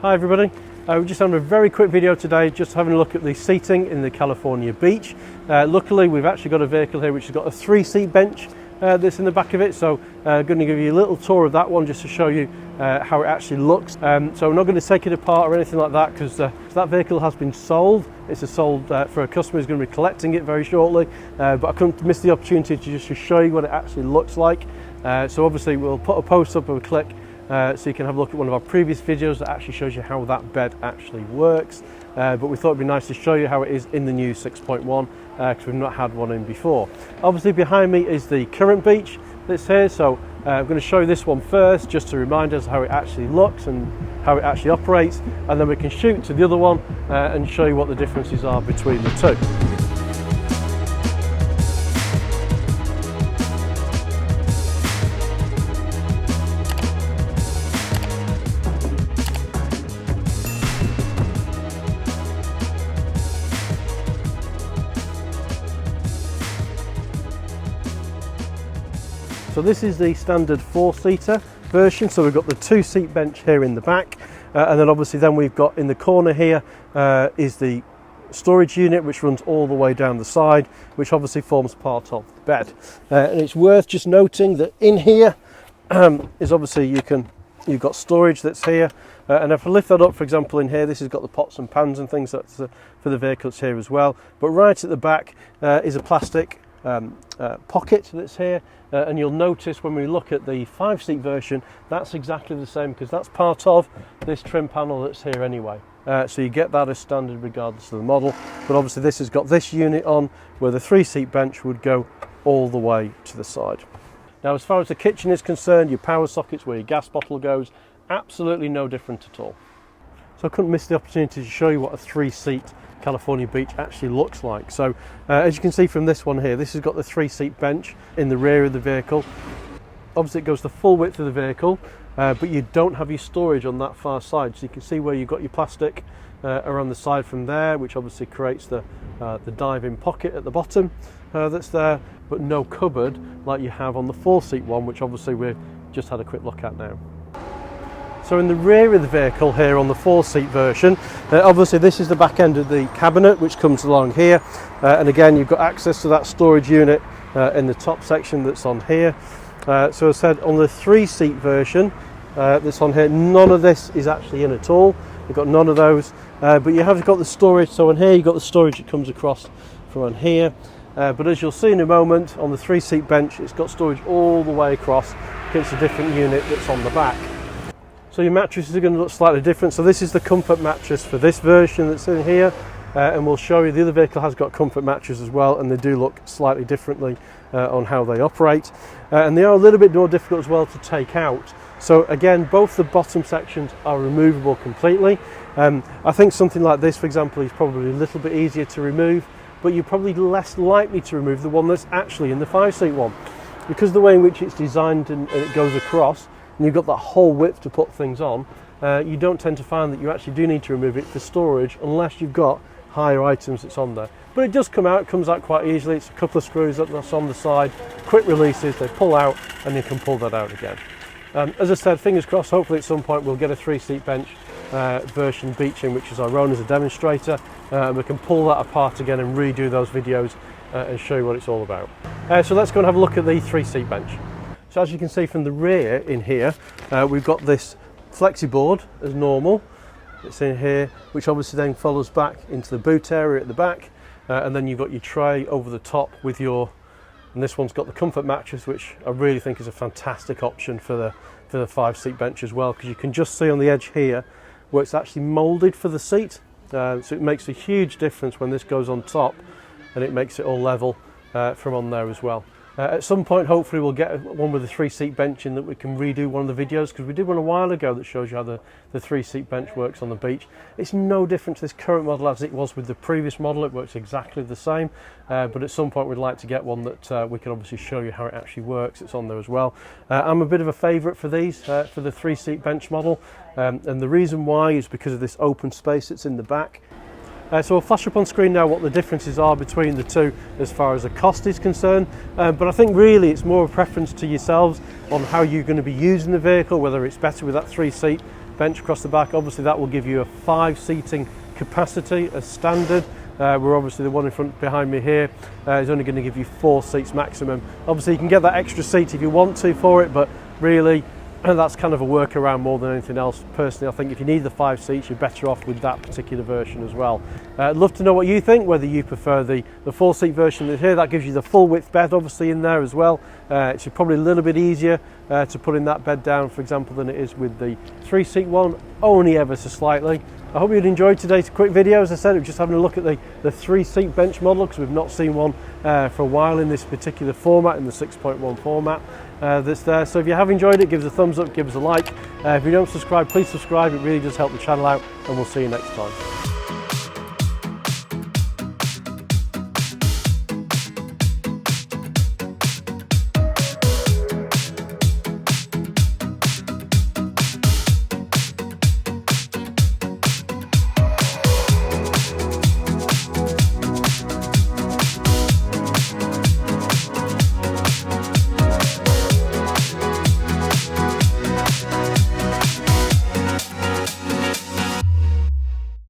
Hi everybody, we're just having a very quick video today, just having a look at the seating in the California beach. Luckily we've actually got a vehicle here which has got a 3-seat bench that's in the back of it, so I'm going to give you a little tour of that one just to show you how it actually looks. So we're not going to take it apart or anything like that because that vehicle has been sold. It's sold for a customer who's going to be collecting it very shortly, but I couldn't miss the opportunity to just show you what it actually looks like. So obviously we'll put a post up of a click so you can have a look at one of our previous videos that actually shows you how that bed actually works. But we thought it'd be nice to show you how it is in the new 6.1 because we've not had one in before. Obviously behind me is the current beach that's here, so I'm going to show you this one first just to remind us how it actually looks and how it actually operates, and then we can shoot to the other one and show you what the differences are between the two. So this is the standard 4-seater version, so we've got the 2-seat bench here in the back, and then obviously then we've got in the corner here is the storage unit which runs all the way down the side, which obviously forms part of the bed. And it's worth just noting that in here is obviously you've got storage that's here, and if I lift that up, for example, in here this has got the pots and pans and things that's for the vehicles here as well, but right at the back is a plastic pocket that's here, and you'll notice when we look at the 5-seat version that's exactly the same because that's part of this trim panel that's here anyway. So you get that as standard regardless of the model, but obviously this has got this unit on where the 3-seat bench would go all the way to the side. Now as far as the kitchen is concerned, your power sockets where your gas bottle goes, absolutely no different at all. So I couldn't miss the opportunity to show you what a 3-seat California beach actually looks like. So as you can see from this one here, this has got the 3-seat bench in the rear of the vehicle. Obviously it goes the full width of the vehicle, but you don't have your storage on that far side, so you can see where you've got your plastic around the side from there, which obviously creates the dive-in pocket at the bottom that's there, but no cupboard like you have on the 4-seat one, which obviously we've just had a quick look at now. So in the rear of the vehicle here on the 4-seat version, obviously this is the back end of the cabinet which comes along here, and again you've got access to that storage unit in the top section that's on here. So as I said, on the 3-seat version that's on here, none of this is actually in at all. You've got none of those, but you have got the storage. So on here you've got the storage that comes across from on here, but as you'll see in a moment, on the 3-seat bench it's got storage all the way across against a different unit that's on the back. So your mattresses are going to look slightly different. So this is the comfort mattress for this version that's in here, and we'll show you the other vehicle has got comfort mattresses as well, and they do look slightly differently on how they operate, and they are a little bit more difficult as well to take out. So again, both the bottom sections are removable completely. I think something like this, for example, is probably a little bit easier to remove, but you're probably less likely to remove the one that's actually in the 5-seat one, because the way in which it's designed and it goes across, and you've got that whole width to put things on, you don't tend to find that you actually do need to remove it for storage unless you've got higher items that's on there. But it does come out, it comes out quite easily. It's a couple of screws that's on the side, quick releases, they pull out and you can pull that out again. As I said, fingers crossed, hopefully at some point we'll get a 3-seat bench version beaching, which is our own as a demonstrator, and we can pull that apart again and redo those videos and show you what it's all about. So let's go and have a look at the 3-seat bench. So as you can see from the rear in here, we've got this flexi board as normal. It's in here, which obviously then follows back into the boot area at the back, and then you've got your tray over the top with your, and this one's got the comfort mattress, which I really think is a fantastic option for the 5-seat bench as well, because you can just see on the edge here where it's actually moulded for the seat, so it makes a huge difference when this goes on top, and it makes it all level from on there as well. At some point hopefully we'll get one with a 3-seat bench in that we can redo one of the videos, because we did one a while ago that shows you how the 3-seat bench works on the beach. It's no different to this current model as it was with the previous model. It works exactly the same, but at some point we'd like to get one that we can obviously show you how it actually works. It's on there as well. I'm a bit of a favourite for these, for the 3-seat bench model, and the reason why is because of this open space that's in the back. So we'll flash up on screen now what the differences are between the two as far as the cost is concerned, but I think really it's more of a preference to yourselves on how you're going to be using the vehicle, whether it's better with that 3-seat bench across the back. Obviously that will give you a 5 seating capacity as standard. We're obviously the one in front behind me here is only going to give you 4 seats maximum. Obviously you can get that extra seat if you want to for it, but really that's kind of a workaround more than anything else. Personally, I think if you need the 5 seats, you're better off with that particular version as well. I'd love to know what you think, whether you prefer the 4-seat version that's here. That gives you the full width bed obviously in there as well. It's probably a little bit easier to put in that bed down, for example, than it is with the 3-seat one, only ever so slightly. I hope you'd enjoyed today's quick video. As I said, we're just having a look at the 3-seat bench model, because we've not seen one for a while in this particular format, in the 6.1 format that's there. So if you have enjoyed it, give us a thumbs up, give us a like. If you don't subscribe, please subscribe. It really does help the channel out, and we'll see you next time.